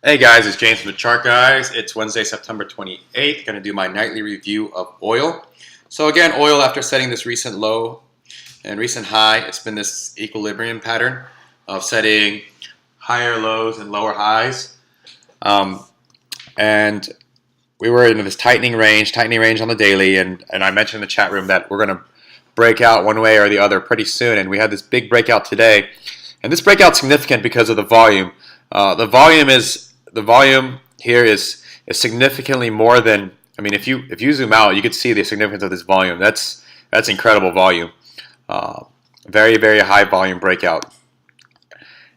Hey guys, it's James from the Chart Guys. It's Wednesday, September 28th. Going to do my nightly review of oil. So again, oil after setting this recent low and recent high, it's been this equilibrium pattern of setting higher lows and lower highs. And we were in this tightening range on the daily, and I mentioned in the chat room that we're going to break out one way or the other pretty soon, and we had this big breakout today. And this breakout's significant because of the volume. The volume here is significantly more than, I mean, if you zoom out, you could see the significance of this volume. That's incredible volume. Very, very high volume breakout.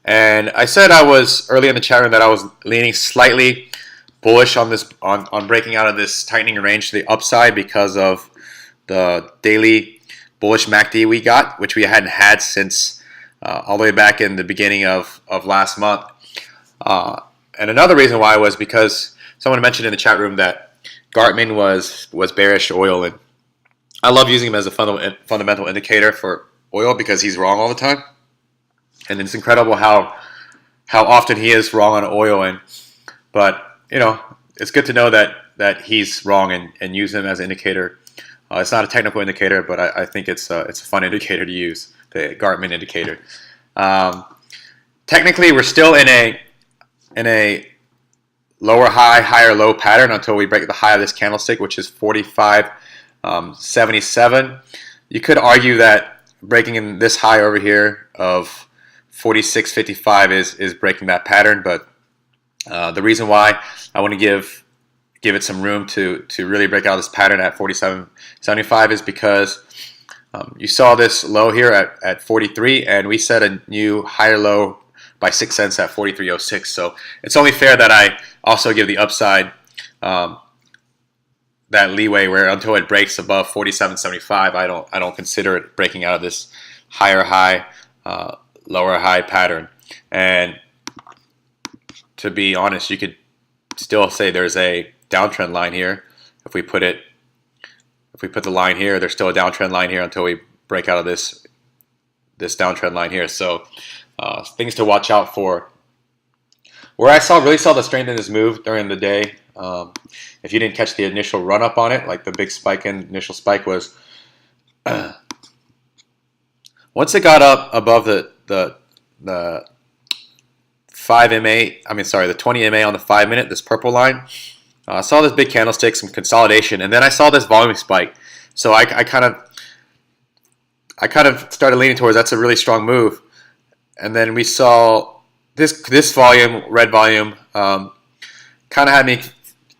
And I said I was early in the chat room that I was leaning slightly bullish on this on breaking out of this tightening range to the upside because of the daily bullish MACD we got, which we hadn't had since all the way back in the beginning of last month. And another reason why was because someone mentioned in the chat room that Gartman was bearish oil, and I love using him as a fundamental indicator for oil because he's wrong all the time, and it's incredible how often he is wrong on oil. But you know, it's good to know that he's wrong and use him as an indicator. It's not a technical indicator, but I think it's a fun indicator to use, the Gartman indicator. Technically, we're still in a lower high, higher low pattern until we break the high of this candlestick, which is 45.77. You could argue that breaking in this high over here of 46.55 is breaking that pattern, but the reason why I want to give it some room to really break out this pattern at 47.75 is because you saw this low here at 43, and we set a new higher low by 6 cents at 43.06. So it's only fair that I also give the upside that leeway where until it breaks above 47.75, I don't consider it breaking out of this higher high, lower high pattern. And to be honest, you could still say there's a downtrend line here. If we put the line here, there's still a downtrend line here until we break out of this downtrend line here. So things to watch out for. Where I really saw the strength in this move during the day, if you didn't catch the initial run up on it, like the big initial spike was, once it got up above the 20 MA on the 5 minute, this purple line, I saw this big candlestick, some consolidation, and then I saw this volume spike. So I kind of started leaning towards that's a really strong move. And then we saw this volume, red volume, kind of had me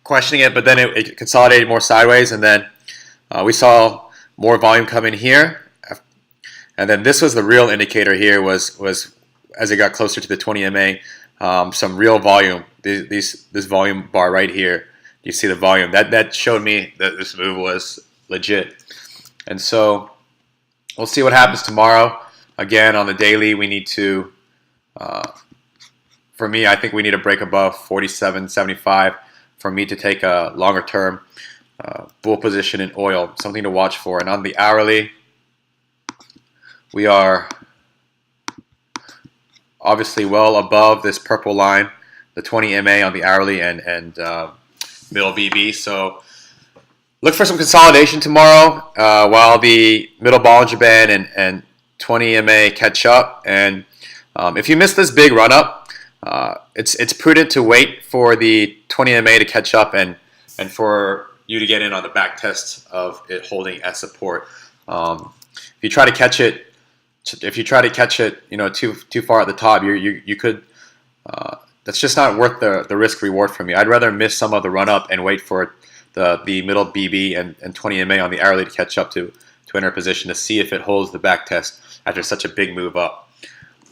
questioning it, but then it consolidated more sideways, and then we saw more volume come in here. And then this was the real indicator here was as it got closer to the 20 MA, some real volume. This volume bar right here, you see the volume. That showed me that this move was legit. And so we'll see what happens tomorrow. Again, on the daily, we need to, for me, I think we need to break above 47.75 for me to take a longer term bull position in oil, something to watch for. And on the hourly, we are obviously well above this purple line, the 20 MA on the hourly and middle VB. So look for some consolidation tomorrow while the middle Bollinger Band and 20 MA catch up. And if you miss this big run up, it's prudent to wait for the 20 MA to catch up and for you to get in on the back test of it holding as support. If you try to catch it, you know, too far at the top, you could. That's just not worth the risk reward for me. I'd rather miss some of the run up and wait for the middle BB and 20 MA on the hourly to catch up to enter a position to see if it holds the back test after such a big move up.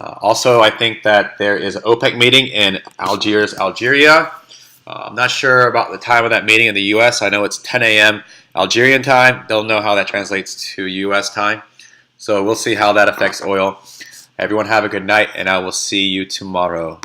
Also, I think that there is an OPEC meeting in Algiers, Algeria. I'm not sure about the time of that meeting in the U.S. I know it's 10 a.m. Algerian time. Don't know how that translates to U.S. time. So we'll see how that affects oil. Everyone have a good night, and I will see you tomorrow.